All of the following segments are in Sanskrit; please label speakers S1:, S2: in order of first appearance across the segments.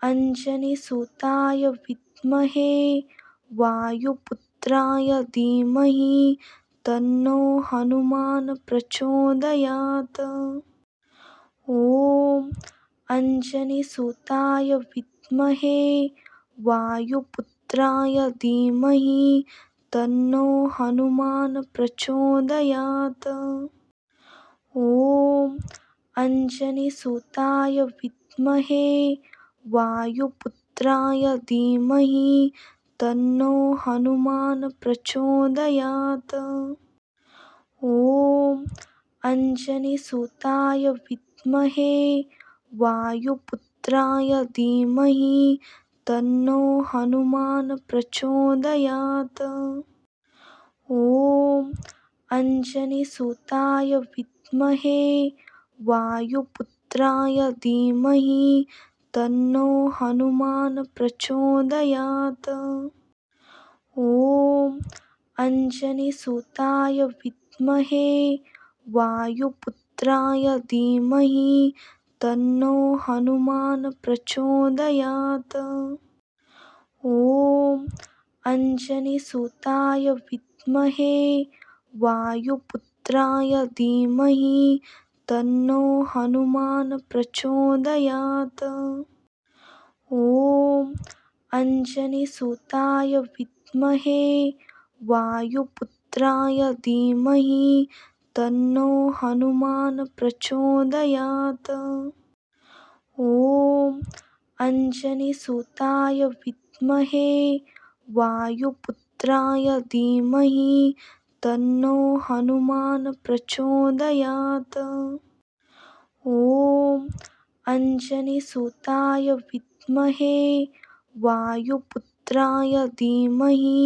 S1: अंजनीसुताय विद्महे वायुपुत्राय धीमहि तन्नो हनुमान् प्रचोदयात्। ॐ अंजनीसुताय विद्महे वायुपुत्राय धीमहि तन्नो हनुमान् प्रचोदयात्। ॐ अंजनीसुताय विद्महे वायुपुत्राय धीमहि तन्नो हनुमान् प्रचोदयात्। ॐ अंजनीसुताय विद्महे वायुपुत्राय धीमहि तन्नो हनुमान् प्रचोदयात्। ॐ अंजनीसुताय विद्महे वायुपुत्राय धीमहि तन्नो हनुमान् प्रचोदयात्। ॐ अंजनीसुताय विद्महे वायुपुत्राय धीमहि तन्नो हनुमान् प्रचोदयात्। ॐ अंजनीसुताय विद्महे वायुपुत्राय धीमहि तन्नो हनुमान् प्रचोदयात्। ॐ अंजनीसुताय विद्महे वायुपुत्राय धीमहि तन्नो हनुमान् प्रचोदयात्। ॐ अंजनीसुताय विद्महे वायुपुत्राय धीमहि तन्नो हनुमान् प्रचोदयात्। ॐ अंजनीसुताय विद्महे वायुपुत्राय धीमहि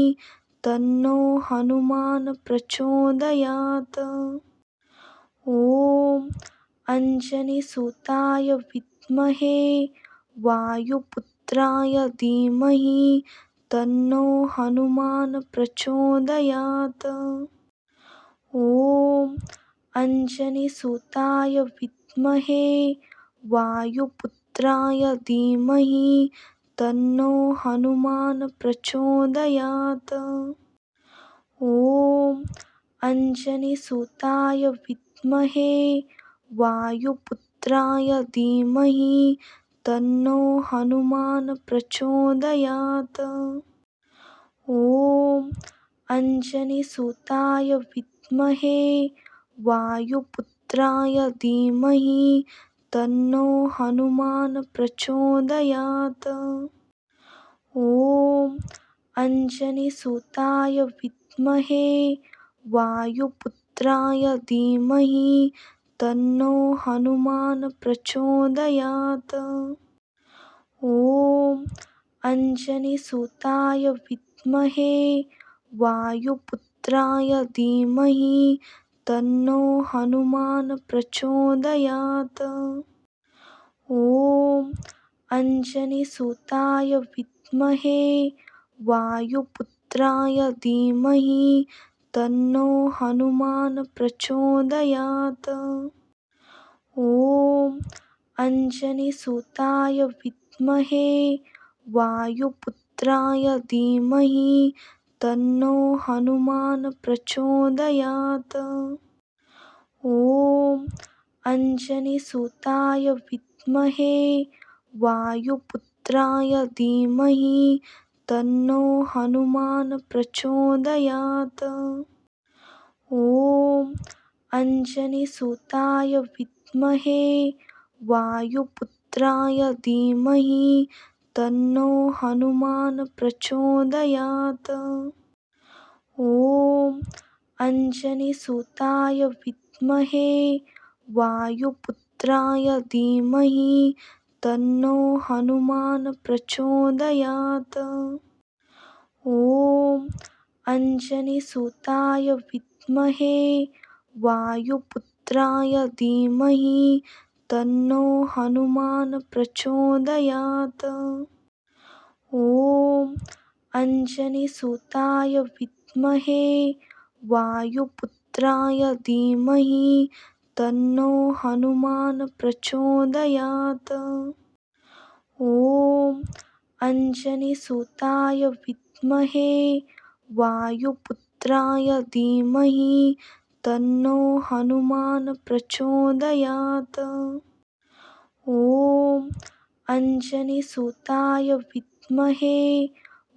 S1: तन्नो हनुमान् प्रचोदयात्। ॐ अंजनीसुताय विद्महे वायुपुत्राय धीमहि तन्नो हनुमान् प्रचोदयात्। ॐ अंजनीसुताय विद्महे वायुपुत्राय धीमहि तन्नो हनुमान् प्रचोदयात्। ॐ अंजनीसुताय विद्महे वायुपुत्राय धीमहि तन्नो हनुमान् प्रचोदयात्। ॐ अंजनीसुताय विद्महे वायुपुत्राय धीमहि तन्नो हनुमान् प्रचोदयात्। ॐ अंजनीसुताय विद्महे वायुपुत्राय धीमहि तन्नो हनुमान् प्रचोदयात्। ॐ अंजनीसुताय विद्महे वायुपुत्राय धीमहि तन्नो हनुमान् प्रचोदयात्। ॐ अंजनीसुताय विद्महे वायुपुत्राय धीमहि तन्नो हनुमान् प्रचोदयात्। ॐ अंजनीसुताय विद्महे वायुपुत्राय धीमहि तन्नो हनुमान् प्रचोदयात्। ॐ अंजनीसुताय विद्महे वायुपुत्राय धीमहि तन्नो हनुमान् प्रचोदयात्। ॐ अंजनीसुताय विद्महे वायुपुत्राय धीमहि तन्नो हनुमान् प्रचोदयात्। ॐ अंजनीसुताय विद्महे वायुपुत्राय धीमहि तन्नो हनुमान् प्रचोदयात्। ॐ अंजनीसुताय विद्महे वायुपुत्राय धीमहि तन्नो हनुमान् प्रचोदयात्। ॐ अंजनीसुताय विद्महे वायुपुत्राय धीमहि तन्नो हनुमान् प्रचोदयात्। ॐ अंजनीसुताय विद्महे वायुपुत्राय धीमहि तन्नो हनुमान् प्रचोदयात्। ॐ अंजनीसुताय विद्महे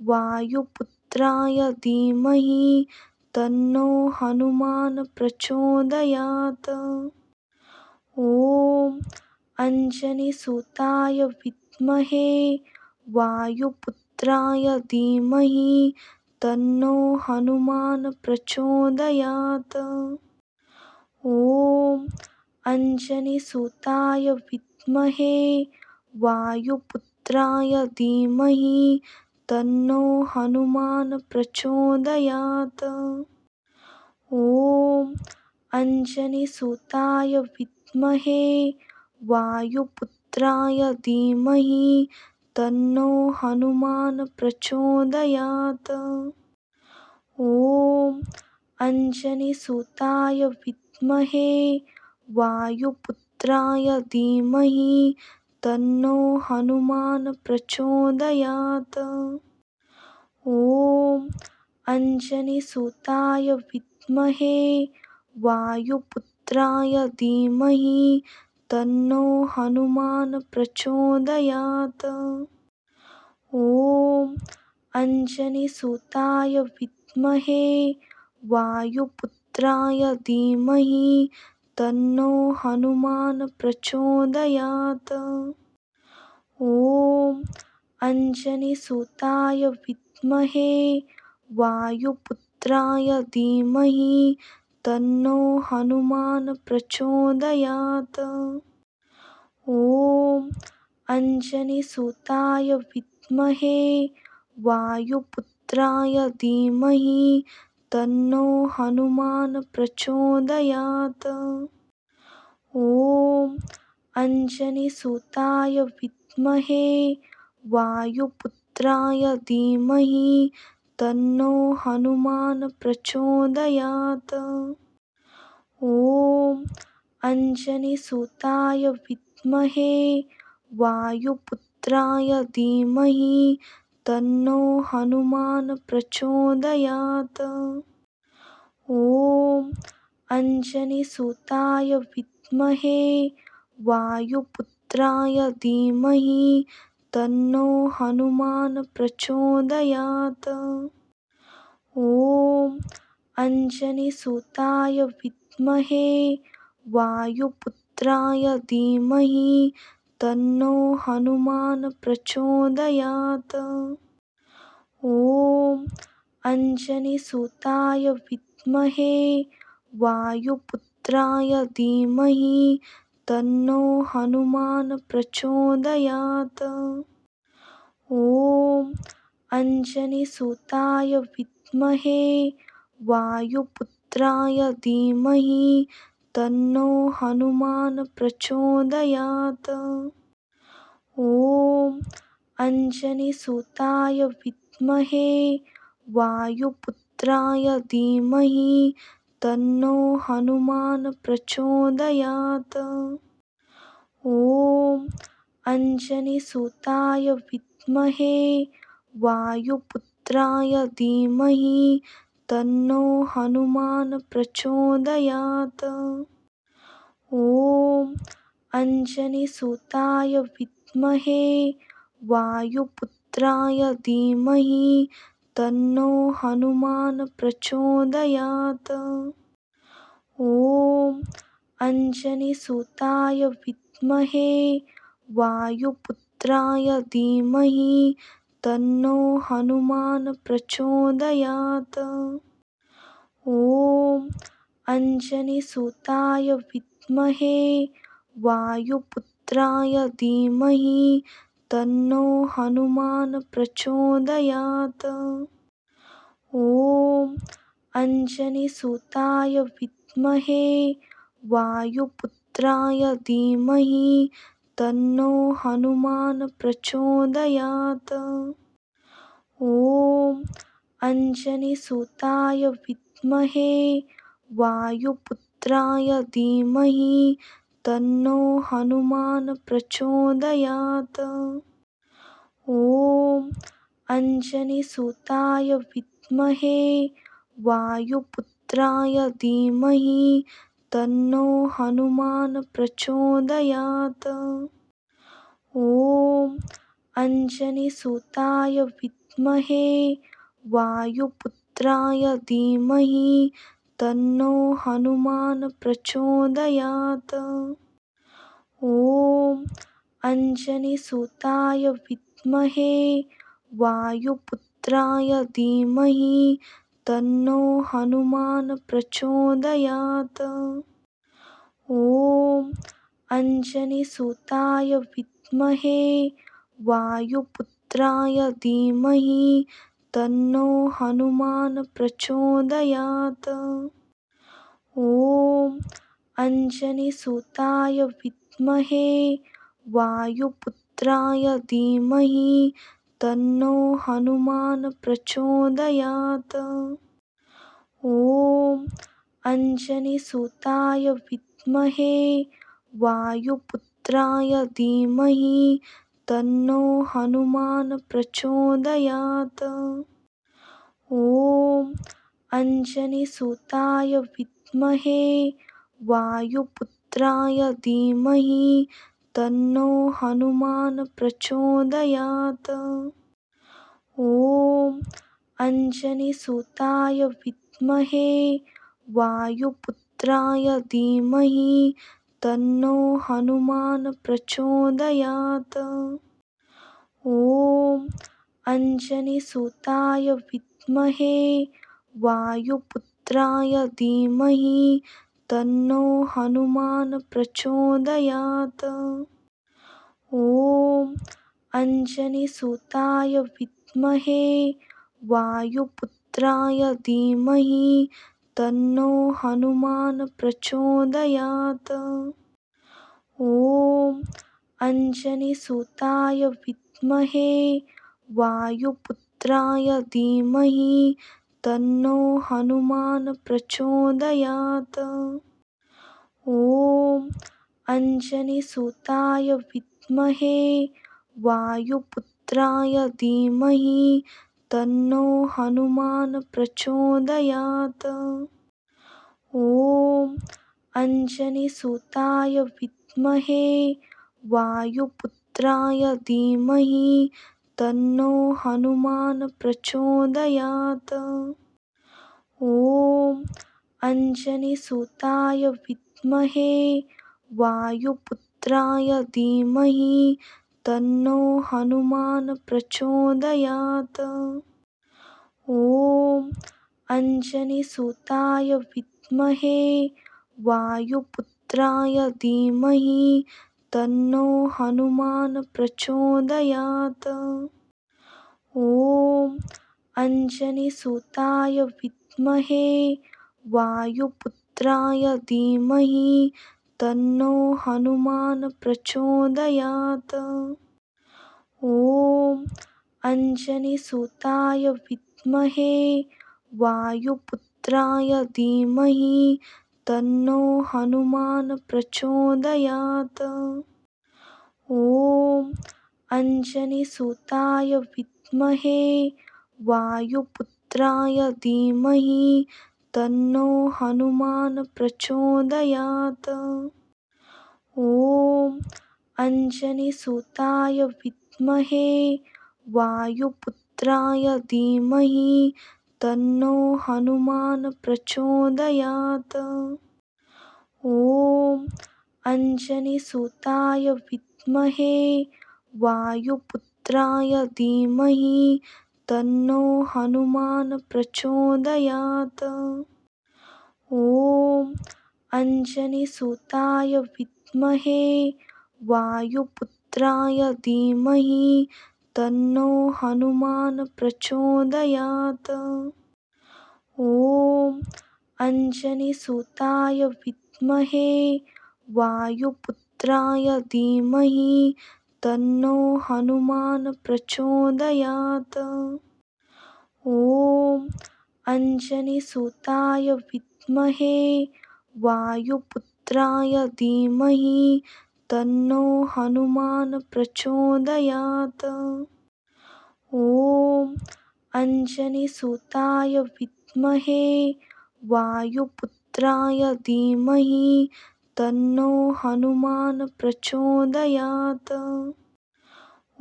S1: वायुपुत्राय धीमहि तन्नो हनुमान् प्रचोदयात्। ॐ अंजनीसुताय विद्महे वायुपुत्राय धीमहि तन्नो हनुमान् प्रचोदयात्। ॐ अंजनीसुताय विद्महे वायुपुत्राय धीमहि तन्नो हनुमान् प्रचोदयात्। ॐ अंजनीसुताय विद्महे वायुपुत्राय धीमहि तन्नो हनुमान् प्रचोदयात्। ॐ अंजनीसुताय विद्महे वायुपुत्राय धीमहि तन्नो हनुमान् प्रचोदयात्। ॐ अंजनीसुताय विद्महे वायुपुत्राय धीमहि तन्नो हनुमान् प्रचोदयात्। ॐ अंजनीसुताय विद्महे वायुपुत्राय धीमहि तन्नो हनुमान् प्रचोदयात्। ॐ अंजनीसुताय विद्महे वायुपुत्राय धीमहि तन्नो हनुमान् प्रचोदयात्। ॐ अंजनीसुताय विद्महे वायुपुत्राय धीमहि तन्नो हनुमान् प्रचोदयात्। ॐ अंजनीसुताय विद्महे वायुपुत्राय धीमहि तन्नो हनुमान् प्रचोदयात्। ॐ अंजनीसुताय विद्महे वायुपुत्राय धीमहि तन्नो हनुमान् प्रचोदयात्। ॐ अंजनीसुताय विद्महे वायुपुत्राय धीमहि तन्नो हनुमान् प्रचोदयात्। ॐ अंजनीसुताय विद्महे वायुपुत्राय धीमहि तन्नो हनुमान् प्रचोदयात्। ॐ अंजनीसुताय विद्महे वायुपुत्राय धीमहि तन्नो हनुमान् प्रचोदयात्। ॐ अंजनीसुताय विद्महे वायुपुत्राय धीमहि तन्नो हनुमान् प्रचोदयात्। ॐ अंजनीसुताय विद्महे वायुपुत्राय धीमहि तन्नो हनुमान् प्रचोदयात्। ॐ अंजनीसुताय विद्महे वायुपुत्राय धीमहि तन्नो हनुमान् प्रचोदयात्। ॐ अंजनीसुताय विद्महे वायुपुत्राय धीमहि तन्नो हनुमान् प्रचोदयात्। ॐ अंजनीसुताय विद्महे वायुपुत्राय धीमहि तन्नो हनुमान् प्रचोदयात्। ॐ अंजनीसुताय विद्महे वायुपुत्राय धीमहि तन्नो हनुमान् प्रचोदयात्। ॐ अंजनीसुताय विद्महे वायुपुत्राय धीमहि तन्नो हनुमान् प्रचोदयात्। ॐ अंजनीसुताय विद्महे वायुपुत्राय धीमहि तन्नो हनुमान् प्रचोदयात्। ॐ अञ्जनीसुताय विद्महे वायुपुत्राय धीमहि तन्नो हनुमान् प्रचोदयात्। ॐ अञ्जनीसुताय विद्महे वायुपुत्राय धीमहि तन्नो हनुमान् प्रचोदयात्। ॐ अञ्जनीसुताय विद्महे वायुपुत्राय धीमहि तन्नो हनुमान् प्रचोदयात्। ॐ अञ्जनीसुताय विद्महे वायुपुत्राय धीमहि तन्नो हनुमान् प्रचोदयात्। ॐ अञ्जनीसुताय विद्महे वायुपुत्राय धीमहि तन्नो हनुमान् प्रचोदयात्। ॐ अञ्जनीसुताय विद्महे वायुपुत्राय धीमहि तन्नो हनुमान् प्रचोदयात्। ॐ अञ्जनीसुताय विद्महे वायुपुत्राय धीमहि तन्नो हनुमान् प्रचोदयात्। ॐ अञ्जनीसुताय विद्महे वायुपुत्राय धीमहि तन्नो हनुमान् प्रचोदयात्। ॐ अञ्जनीसुताय विद्महे वायुपुत्राय धीमहि तन्नो हनुमान् प्रचोदयात्। ॐ अञ्जनीसुताय विद्महे वायुपुत्राय धीमहि तन्नो हनुमान् प्रचोदयात्। ॐ अञ्जनीसुताय विद्महे वायुपुत्राय धीमहि तन्नो हनुमान् प्रचोदयात्। ॐ अञ्जनीसुताय विद्महे वायुपुत्राय धीमहि तन्नो हनुमान् प्रचोदयात्। ॐ अञ्जनीसुताय विद्महे वायुपुत्राय धीमहि तन्नो हनुमान् प्रचोदयात्। ॐ अञ्जनीसुताय विद्महे वायुपुत्राय धीमहि तन्नो हनुमान् प्रचोदयात्। ॐ अञ्जनीसुताय विद्महे वायुपुत्राय धीमहि तन्नो हनुमान् प्रचोदयात्। ॐ अञ्जनीसुताय विद्महे वायुपुत्राय धीमहि तन्नो हनुमान् प्रचोदयात्। ॐ अञ्जनीसुताय विद्महे वायुपुत्राय धीमहि तन्नो हनुमान् प्रचोदयात्। ॐ अञ्जनीसुताय विद्महे वायुपुत्राय धीमहि तन्नो हनुमान् प्रचोदयात्। ॐ अञ्जनीसुताय विद्महे वायुपुत्राय धीमहि तन्नो हनुमान् प्रचोदयात्। ॐ अञ्जनीसुताय विद्महे वायुपुत्राय धीमहि तन्नो हनुमान् प्रचोदयात्। ॐ अञ्जनीसुताय विद्महे वायुपुत्राय धीमहि तन्नो हनुमान् प्रचोदयात्। ॐ अञ्जनीसुताय विद्महे वायुपुत्राय धीमहि तन्नो हनुमान् प्रचोदयात्। ॐ अञ्जनीसुताय विद्महे वायुपुत्राय धीमहि तन्नो हनुमान् प्रचोदयात्। ॐ अंजनीसुताय विद्महे वायुपुत्राय धीमहि तन्नो हनुमान् प्रचोदयात्।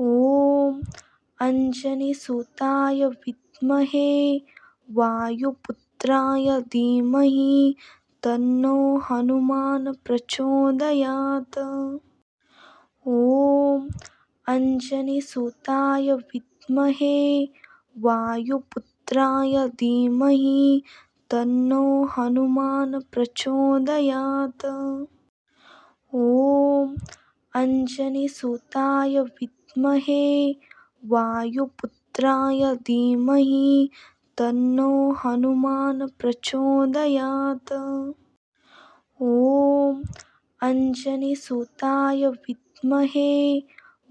S1: ॐ अंजनीसुताय विद्महे वायुपुत्राय धीमहि तन्नो हनुमान् प्रचोदयात्। ॐ अंजनीसुताय विद्महे वायुपुत्राय धीमहि तन्नो हनुमान् प्रचोदयात्। ॐ अंजनीसुताय विद्महे वायुपुत्राय धीमहि तन्नो हनुमान् प्रचोदयात्। ॐ अंजनीसुताय विद्महे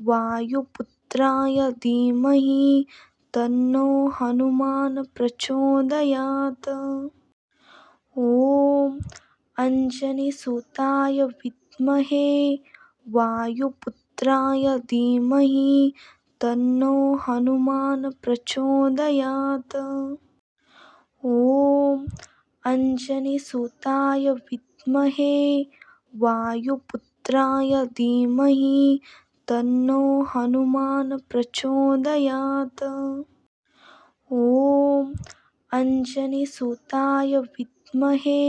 S1: वायुपुत्राय धीमहि तन्नो हनुमान् प्रचोदयात्। ॐ अंजनीसुताय विद्महे वायुपुत्राय धीमहि तन्नो हनुमान् प्रचोदयात्। ॐ अंजनीसुताय विद्महे वायुपुत्राय धीमहि तन्नो हनुमान् प्रचोदयात्। ॐ अंजनीसुताय विद्महे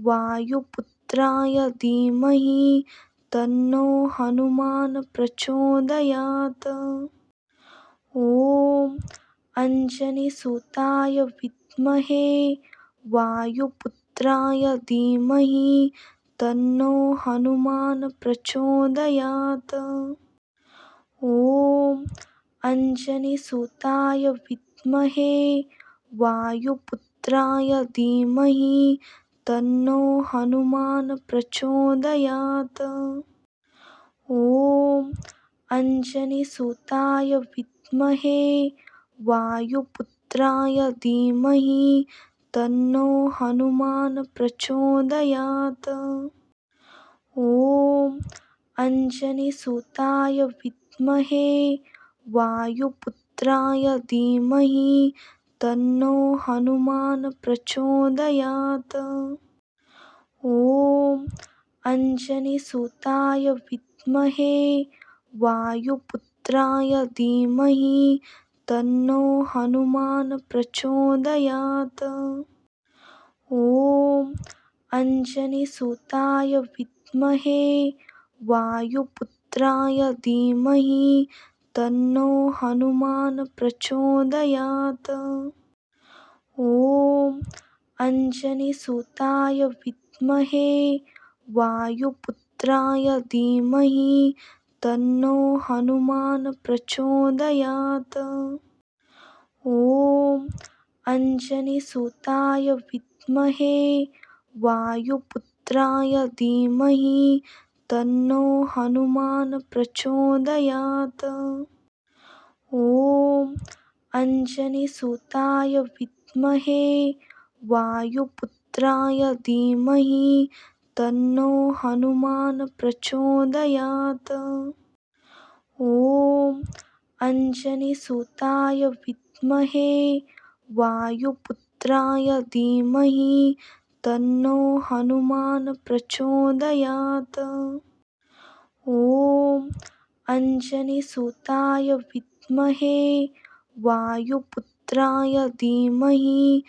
S1: वायुपुत्राय धीमहि तन्नो हनुमान् प्रचोदयात्। ॐ अंजनीसुताय विद्महे वायुपुत्राय धीमहि तन्नो हनुमान् प्रचोदयात्। ॐ अंजनीसुताय विद्महे वायुपुत्राय धीमहि तन्नो हनुमान् प्रचोदयात्। ॐ अंजनीसुताय विद्महे वायुपुत्राय धीमहि तन्नो हनुमान् प्रचोदयात्। ॐ अंजनीसुताय विद्महे वायुपुत्राय धीमहि तन्नो हनुमान् प्रचोदयात्। ॐ अंजनीसुताय विद्महे वायुपुत्राय धीमहि तन्नो हनुमान् प्रचोदयात्। ॐ अंजनीसुताय विद्महे वायुपुत्राय धीमहि तन्नो हनुमान् प्रचोदयात्। ॐ अंजनीसुताय विद्महे वायुपुत्राय धीमहि तन्नो हनुमान् प्रचोदयात्। ॐ अंजनीसुताय विद्महे वायुपुत्राय धीमहि तन्नो हनुमान् प्रचोदयात्। ॐ अंजनीसुताय विद्महे वायुपुत्राय धीमहि तन्नो हनुमान् प्रचोदयात्। ॐ अंजनीसुताय विद्महे वायुपुत्राय धीमहि तन्नो हनुमान् प्रचोदयात्। ॐ अंजनीसुताय विद्महे वायुपुत्राय धीमहि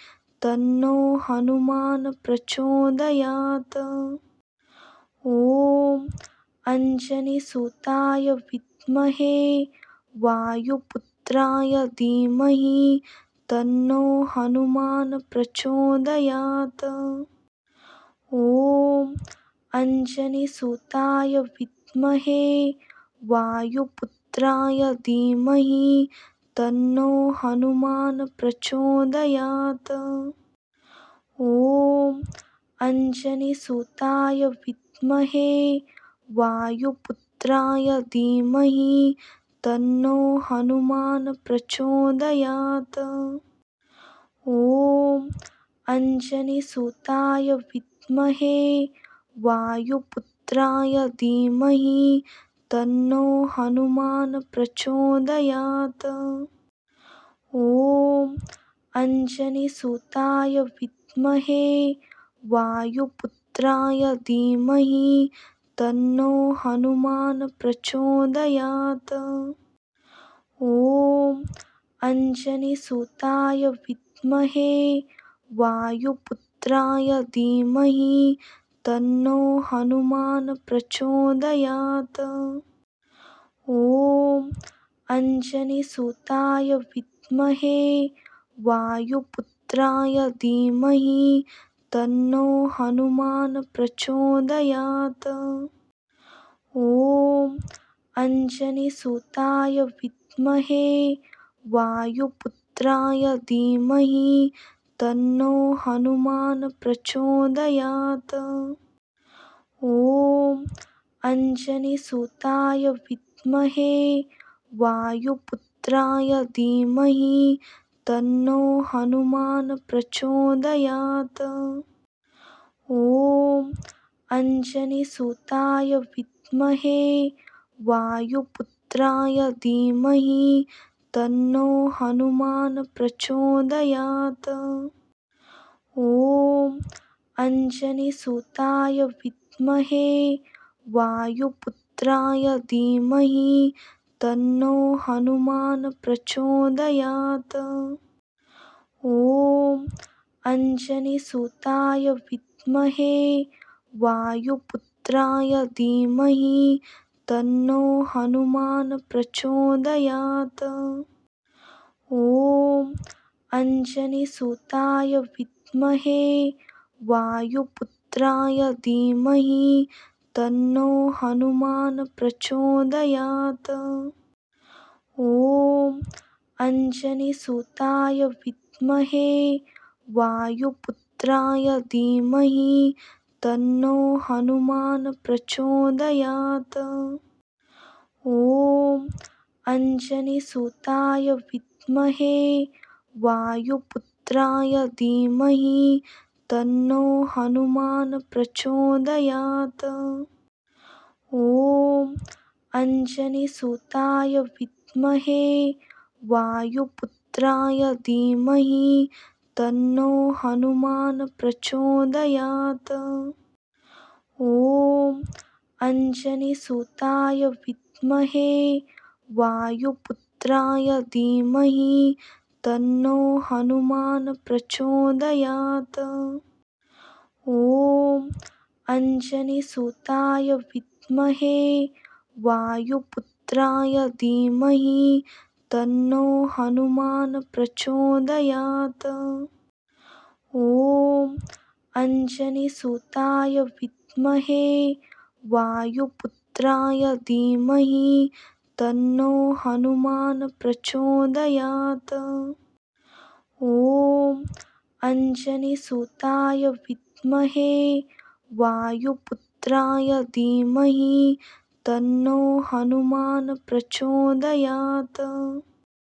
S1: तन्नो हनुमान् प्रचोदयात्। ॐ अंजनीसुताय विद्महे वायुपुत्राय धीमहि तन्नो हनुमान् प्रचोदयात्। ॐ अंजनीसुताय विद्महे वायुपुत्राय धीमहि तन्नो हनुमान् प्रचोदयात्। ॐ अंजनीसुताय विद्महे वायुपुत्राय धीमहि तन्नो हनुमान् प्रचोदयात्। ॐ अंजनीसुताय विद्महे वायुपुत्राय धीमहि तन्नो हनुमान् प्रचोदयात्। ॐ अंजनीसुताय विद्महे वायुपुत्राय धीमहि तन्नो हनुमान् प्रचोदयात्। ॐ अंजनीसुताय विद्महे वायुपुत्राय धीमहि तन्नो हनुमान् प्रचोदयात्। ॐ अंजनीसुताय विद्महे वायुपुत्राय धीमहि तन्नो हनुमान् प्रचोदयात्। ॐ अंजनीसुताय विद्महे वायुपुत्राय धीमहि तन्नो हनुमान् प्रचोदयात्। ॐ अंजनीसुताय विद्महे वायुपुत्राय धीमहि तन्नो हनुमान् प्रचोदयात्। ॐ अंजनीसुताय विद्महे वायुपुत्राय धीमहि तन्नो हनुमान् प्रचोदयात्। ॐ अंजनीसुताय विद्महे वायुपुत्राय धीमहि तन्नो हनुमान् प्रचोदयात्। ॐ अंजनीसुताय विद्महे वायुपुत्राय धीमहि तन्नो हनुमान् प्रचोदयात्। ॐ अंजनीसुताय विद्महे वायुपुत्राय धीमहि तन्नो हनुमान् प्रचोदयात्। ॐ अंजनीसुताय विद्महे वायुपुत्राय धीमहि तन्नो हनुमान् प्रचोदयात्। ॐ अंजनीसुताय विद्महे वायुपुत्राय धीमहि तन्नो हनुमान् प्रचोदयात्। ॐ अंजनीसुताय विद्महे वायुपुत्राय धीमहि तन्नो हनुमान् प्रचोदयात्। ॐ अंजनीसुताय विद्महे वायुपुत्राय धीमहि तन्नो हनुमान् प्रचोदयात्। ॐ अंजनीसुताय विद्महे वायुपुत्राय धीमहि तन्नो हनुमान् प्रचोदयात्। ॐ अंजनीसुताय विद्महे वायुपुत्राय धीमहि तन्नो हनुमान् प्रचोदयात्। ॐ अंजनीसुताय विद्महे वायुपुत्राय धीमहि तन्नो हनुमान् प्रचोदयात्।